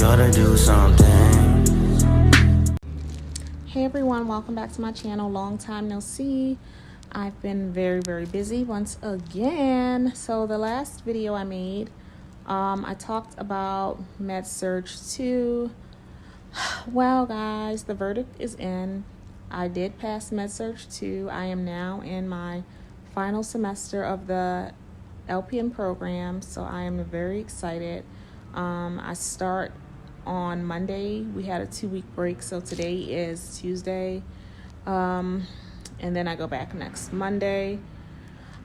gotta do something. Hey everyone, welcome back to my channel. Long time no see. I've been very busy once again. So the last video I made, I talked about Medsurg II. Well guys, the verdict is in. I did pass Medsurg II. I am now in my final semester of the LPN program, so I am very excited. I start on Monday. We had a 2-week break, so today is Tuesday, and then I go back next Monday.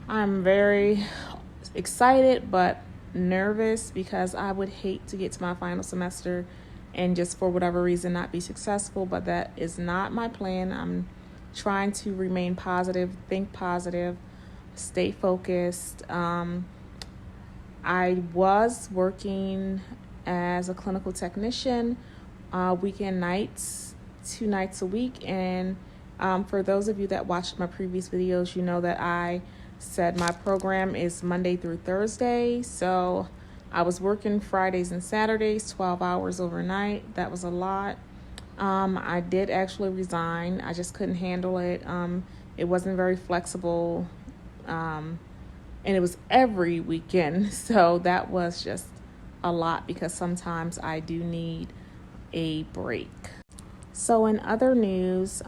I'm very excited but nervous because I would hate to get to my final semester and just for whatever reason not be successful, but that is not my plan. I'm trying to remain positive, think positive, stay focused. I was working as a clinical technician, weekend nights, 2 nights a week. And for those of you that watched my previous videos, you know that I said my program is Monday through Thursday. So I was working Fridays and Saturdays, 12 hours overnight. That was a lot. I did actually resign. I just couldn't handle it. It wasn't very flexible. And it was every weekend. So that was just a lot because sometimes I do need a break. So in other news,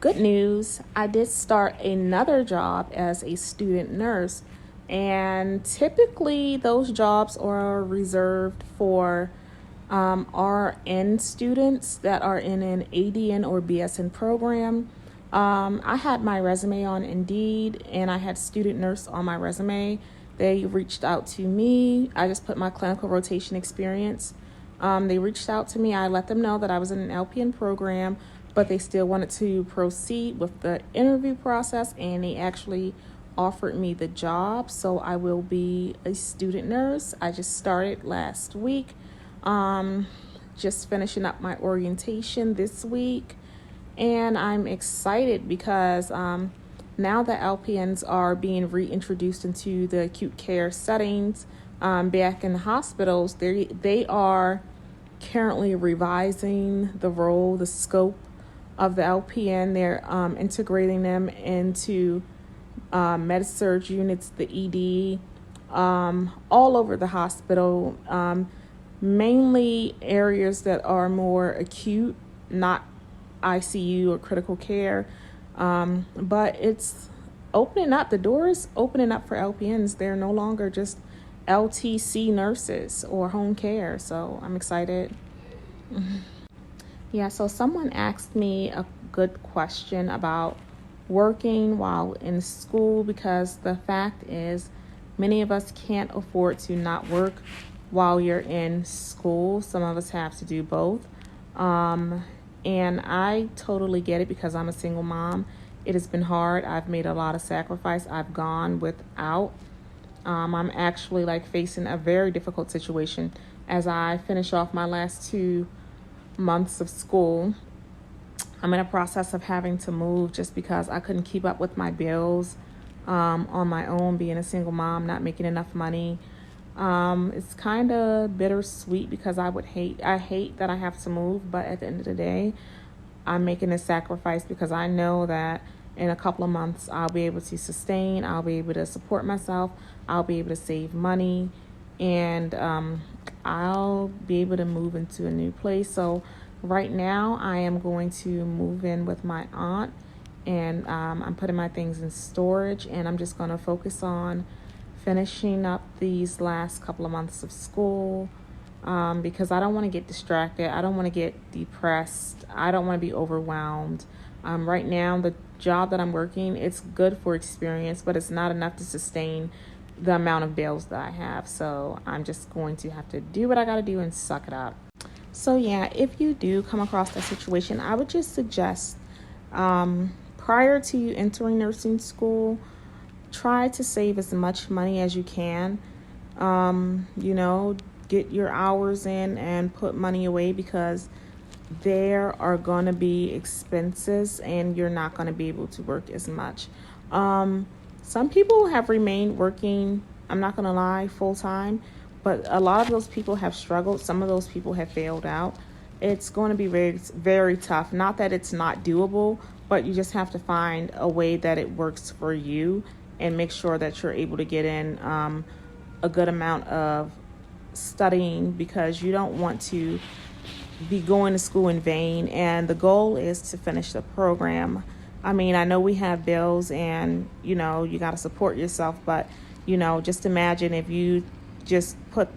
good news, I did start another job as a student nurse. And typically those jobs are reserved for RN students that are in an ADN or BSN program. I had my resume on Indeed and I had student nurse on my resume. They reached out to me. I just put my clinical rotation experience. They reached out to me. I let them know that I was in an LPN program, but they still wanted to proceed with the interview process, and they actually offered me the job. So I will be a student nurse. I just started last week. Just finishing up my orientation this week. And I'm excited because now that LPNs are being reintroduced into the acute care settings back in the hospitals, they are currently revising the role, the scope of the LPN. They're integrating them into Med-Surg units, the ED, all over the hospital, mainly areas that are more acute, not ICU or critical care, but it's opening up. The door is opening up for LPNs. They're no longer just LTC nurses or home care, so I'm excited. Yeah, so someone asked me a good question about working while in school, because the fact is many of us can't afford to not work while you're in school. Some of us have to do both. And I totally get it because I'm a single mom. It has been hard. I've made a lot of sacrifice. I've gone without. I'm actually facing a very difficult situation as I finish off my last 2 months of school. I'm in a process of having to move just because I couldn't keep up with my bills on my own, being a single mom, not making enough money. It's kind of bittersweet because I hate that I have to move, but at the end of the day, I'm making a sacrifice because I know that in a couple of months, I'll be able to sustain, I'll be able to support myself, I'll be able to save money, and I'll be able to move into a new place. So right now, I am going to move in with my aunt, and I'm putting my things in storage, and I'm just going to focus on finishing up these last couple of months of school, because I don't want to get distracted. I don't want to get depressed. I don't want to be overwhelmed. Right now, the job that I'm working, it's good for experience, but it's not enough to sustain the amount of bills that I have. So I'm just going to have to do what I got to do and suck it up. So yeah, if you do come across that situation, I would just suggest prior to you entering nursing school, try to save as much money as you can. Get your hours in and put money away, because there are going to be expenses and you're not going to be able to work as much. Some people have remained working, I'm not going to lie, full time, but a lot of those people have struggled. Some of those people have failed out. It's going to be very, very tough. Not that it's not doable, but you just have to find a way that it works for you and make sure that you're able to get in a good amount of studying, because you don't want to be going to school in vain. And the goal is to finish the program. I mean, I know we have bills and, you got to support yourself, but, just imagine if you just put,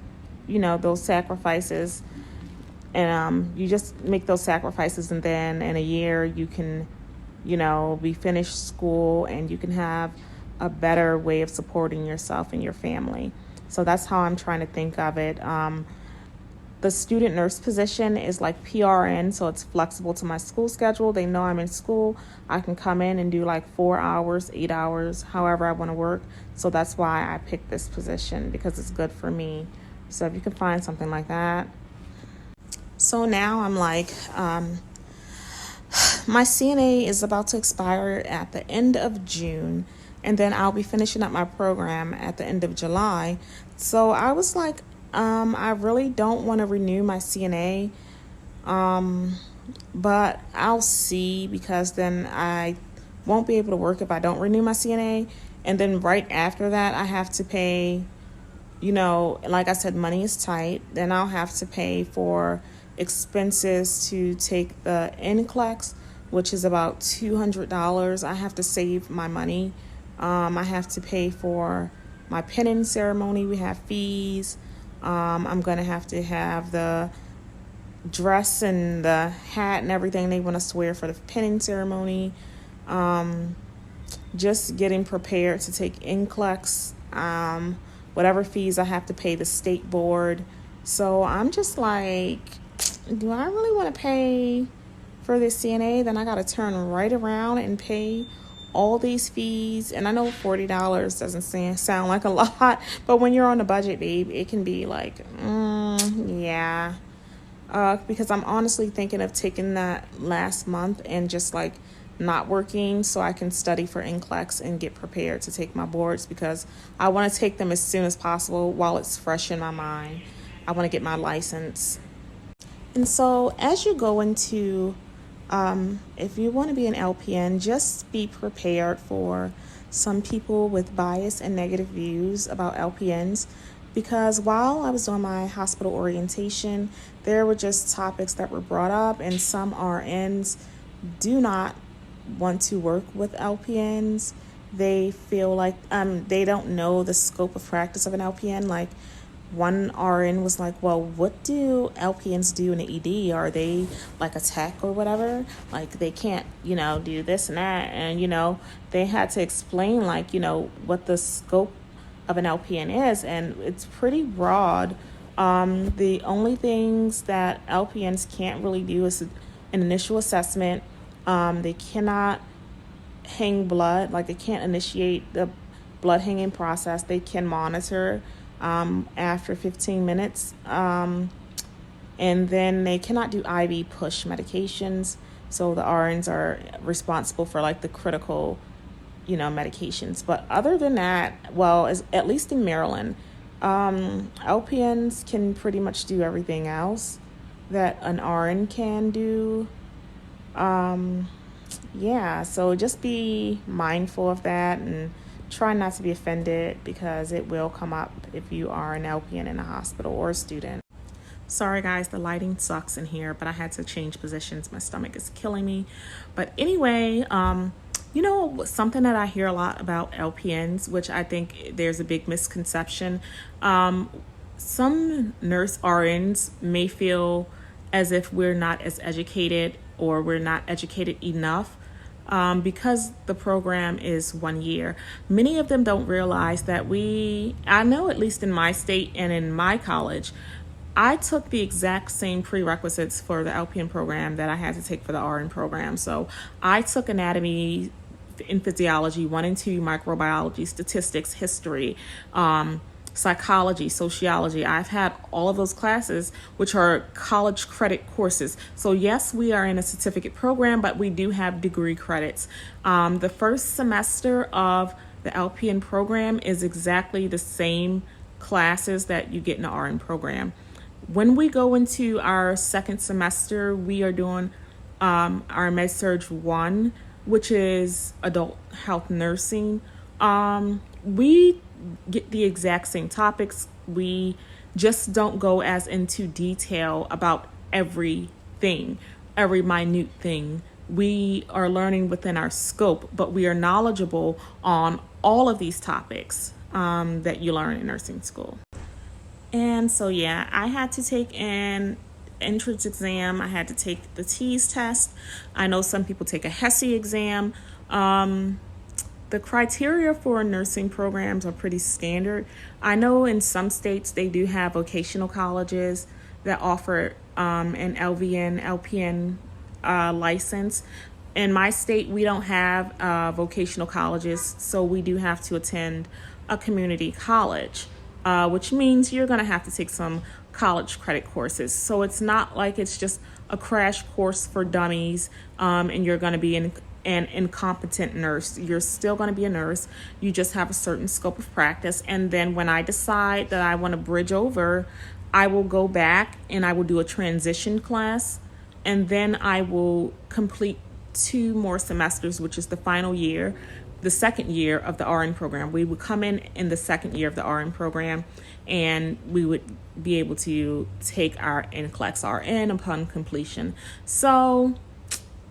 those sacrifices, and you just make those sacrifices, and then in a year you can, be finished school and you can have a better way of supporting yourself and your family. So that's how I'm trying to think of it. The student nurse position is like PRN, so it's flexible to my school schedule. They know I'm in school. I can come in and do like 4 hours, 8 hours, however I want to work. So that's why I picked this position, because it's good for me. So if you can find something like that. So now I'm like, my CNA is about to expire at the end of June, and then I'll be finishing up my program at the end of July. So I was like, I really don't want to renew my CNA, but I'll see, because then I won't be able to work if I don't renew my CNA. And then right after that, I have to pay, like I said, money is tight. Then I'll have to pay for expenses to take the NCLEX, which is about $200. I have to save my money. I have to pay for my pinning ceremony. We have fees. I'm going to have the dress and the hat and everything they want us to wear for the pinning ceremony. Just getting prepared to take NCLEX, whatever fees I have to pay the state board. So I'm just like, do I really want to pay for this CNA? Then I got to turn right around and pay all these fees. And I know $40 doesn't sound like a lot, but when you're on a budget, babe, it can be like, yeah. Because I'm honestly thinking of taking that last month and just like not working so I can study for NCLEX and get prepared to take my boards, because I want to take them as soon as possible while it's fresh in my mind. I want to get my license. And so as you go into, if you want to be an LPN, just be prepared for some people with bias and negative views about LPNs, because while I was doing my hospital orientation, there were just topics that were brought up, and some RNs do not want to work with LPNs. They feel like they don't know the scope of practice of an LPN. Like, one RN was like, well, what do LPNs do in the ED? Are they like a tech or whatever? Like, they can't, do this and that. And, they had to explain, like, what the scope of an LPN is. And it's pretty broad. The only things that LPNs can't really do is an initial assessment. They cannot hang blood. Like, they can't initiate the blood hanging process. They can monitor after 15 minutes. And then they cannot do IV push medications. So the RNs are responsible for like the critical, medications. But other than that, well, at least in Maryland, LPNs can pretty much do everything else that an RN can do. Yeah, so just be mindful of that and try not to be offended, because it will come up if you are an LPN in a hospital or a student. Sorry guys, the lighting sucks in here, but I had to change positions. My stomach is killing me. But anyway, something that I hear a lot about LPNs, which I think there's a big misconception. Some nurse RNs may feel as if we're not as educated, or we're not educated enough. Because the program is 1 year. Many of them don't realize that I know at least in my state and in my college, I took the exact same prerequisites for the LPN program that I had to take for the RN program. So I took anatomy and physiology 1 and 2, microbiology, statistics, history, psychology, sociology. I've had all of those classes, which are college credit courses. So yes, we are in a certificate program, but we do have degree credits. The first semester of the LPN program is exactly the same classes that you get in the RN program. When we go into our second semester, we are doing our MedSurg 1, which is adult health nursing. We get the exact same topics. We just don't go as into detail about everything, every minute thing. We are learning within our scope, but we are knowledgeable on all of these topics that you learn in nursing school. And so, yeah, I had to take an entrance exam. I had to take the TEAS test. I know some people take a HESE exam. The criteria for nursing programs are pretty standard. I know in some states they do have vocational colleges that offer an LPN license. In my state, we don't have vocational colleges, so we do have to attend a community college, which means you're going to have to take some college credit courses. So it's not like it's just a crash course for dummies and you're going to be an incompetent nurse. You're still going to be a nurse. You just have a certain scope of practice. And then when I decide that I want to bridge over, I will go back and I will do a transition class. And then I will complete 2 more semesters, which is the final year, the second year of the RN program. We would come in the second year of the RN program, and we would be able to take our NCLEX RN upon completion. So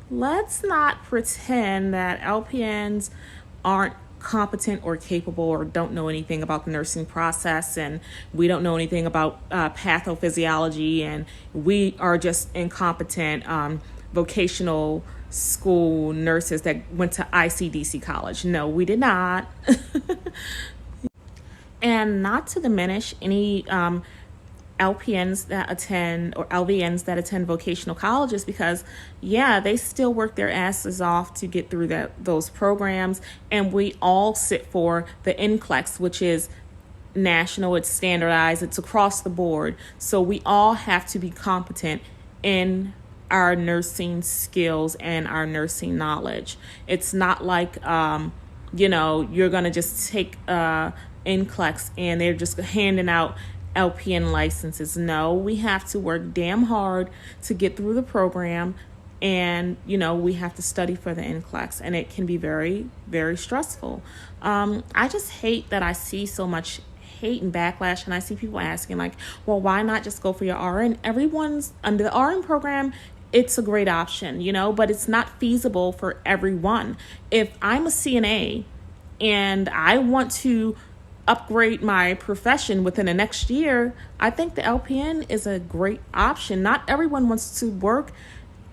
let's not pretend that LPNs aren't competent or capable or don't know anything about the nursing process, and we don't know anything about pathophysiology, and we are just incompetent vocational school nurses that went to ICDC college. No, we did not. And not to diminish any LPNs that attend or LVNs that attend vocational colleges, because yeah, they still work their asses off to get through those programs. And we all sit for the NCLEX, which is national, it's standardized, it's across the board. So we all have to be competent in our nursing skills and our nursing knowledge. It's not like, you're going to just take NCLEX and they're just handing out LPN licenses. No, we have to work damn hard to get through the program, and we have to study for the NCLEX, and it can be very, very stressful. I just hate that I see so much hate and backlash, and I see people asking like, well, why not just go for your RN? Everyone's under the RN program. It's a great option, but it's not feasible for everyone. If I'm a CNA and I want to upgrade my profession within the next year, I think the LPN is a great option. Not everyone wants to work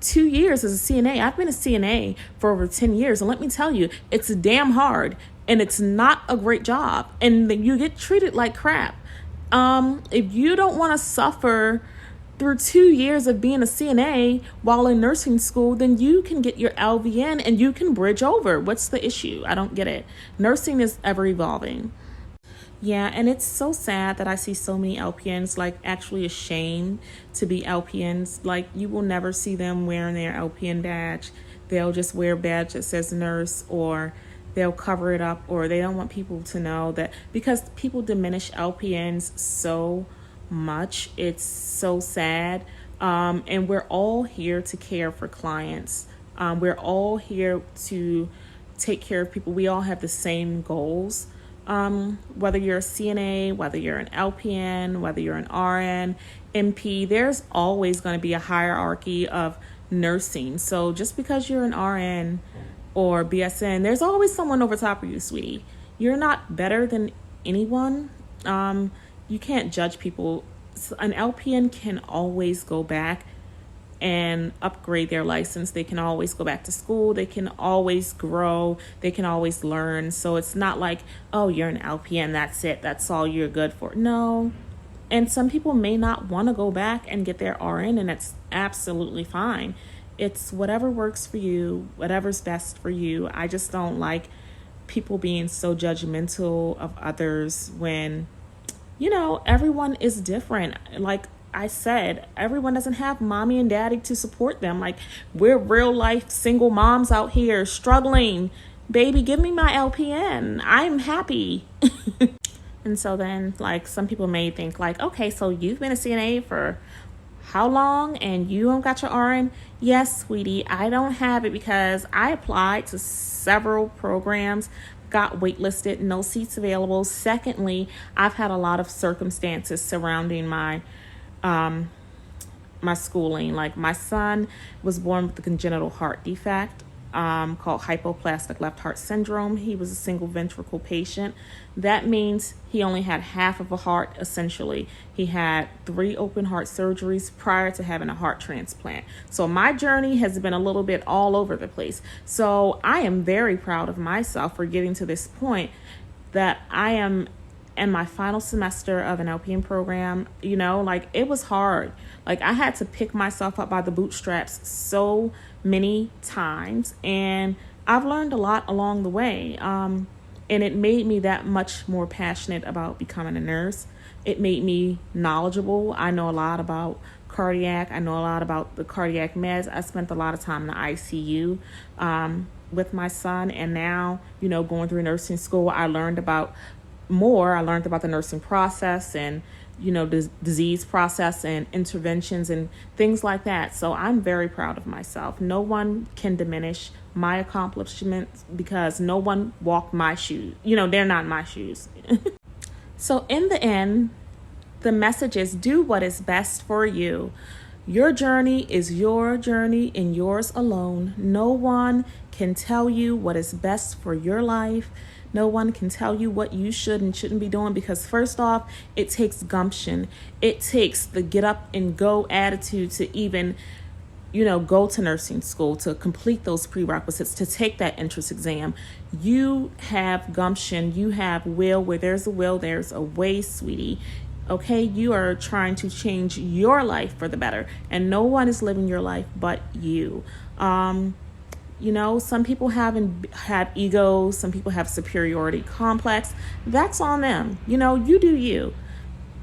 2 years as a CNA. I've been a CNA for over 10 years, and let me tell you, it's damn hard, and it's not a great job, and you get treated like crap. If you don't want to suffer through 2 years of being a CNA while in nursing school, then you can get your LVN and you can bridge over. What's the issue? I don't get it. Nursing is ever evolving. Yeah, and it's so sad that I see so many LPNs like actually ashamed to be LPNs. Like, you will never see them wearing their LPN badge. They'll just wear a badge that says nurse, or they'll cover it up, or they don't want people to know that, because people diminish LPNs so much. It's so sad. And we're all here to care for clients. We're all here to take care of people. We all have the same goals. Whether you're a CNA, whether you're an LPN, whether you're an RN, MP, there's always going to be a hierarchy of nursing. So just because you're an RN or BSN, there's always someone over top of you, sweetie. You're not better than anyone. You can't judge people. An LPN can always go back and upgrade their license. They can always go back to school. They can always grow. They can always learn. So it's not like, oh, you're an LPN, that's it. That's all you're good for. No. And some people may not want to go back and get their RN, and it's absolutely fine. It's whatever works for you, whatever's best for you. I just don't like people being so judgmental of others when, everyone is different. Like I said, everyone doesn't have mommy and daddy to support them. Like, we're real life single moms out here struggling. Baby, give me my LPN. I'm happy. And so then, like, some people may think, like, okay, so you've been a CNA for how long and you don't got your RN? Yes, sweetie, I don't have it because I applied to several programs, got waitlisted, no seats available. Secondly, I've had a lot of circumstances surrounding my my schooling. Like, my son was born with a congenital heart defect called hypoplastic left heart syndrome. He was a single ventricle patient. That means he only had half of a heart, essentially. He had 3 open heart surgeries prior to having a heart transplant. So my journey has been a little bit all over the place. So I am very proud of myself for getting to this point that I am in my final semester of an LPN program. You know, like, it was hard. Like, I had to pick myself up by the bootstraps so many times, and I've learned a lot along the way. And it made me that much more passionate about becoming a nurse. It made me knowledgeable. I know a lot about cardiac. I know a lot about the cardiac meds. I spent a lot of time in the ICU with my son, and now, you know, going through nursing school, I learned about the nursing process and, you know, disease process and interventions and things like that. So I'm very proud of myself. No one can diminish my accomplishments because no one walked my shoes. You know, they're not my shoes. So in the end, the message is, do what is best for you. Your journey is your journey and yours alone. No one can tell you what is best for your life. No one can tell you what you should and shouldn't be doing, because first off, it takes gumption. It takes the get up and go attitude to even, you know, go to nursing school, to complete those prerequisites, to take that entrance exam. You have gumption. You have will. Where there's a will, there's a way, sweetie. Okay, you are trying to change your life for the better, and no one is living your life but you. You know, some people have egos. Some people have superiority complex. That's on them. You know, you do you.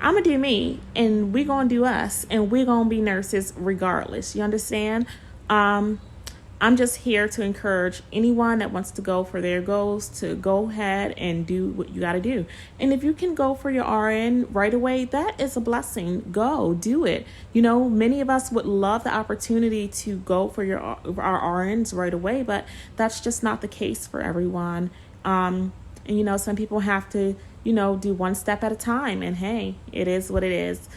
I'm going to do me, and we're going to do us, and we're going to be nurses regardless. You understand? I'm just here to encourage anyone that wants to go for their goals to go ahead and do what you got to do. And if you can go for your RN right away, that is a blessing. Go do it. You know, many of us would love the opportunity to go for our RNs right away, but that's just not the case for everyone. And, you know, some people have to, you know, do one step at a time, and hey, it is what it is.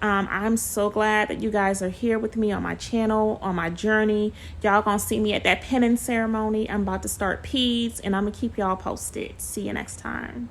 I'm so glad that you guys are here with me on my channel, on my journey. Y'all gonna see me at that penance ceremony. I'm about to start peds, and I'm gonna keep y'all posted. See you next time.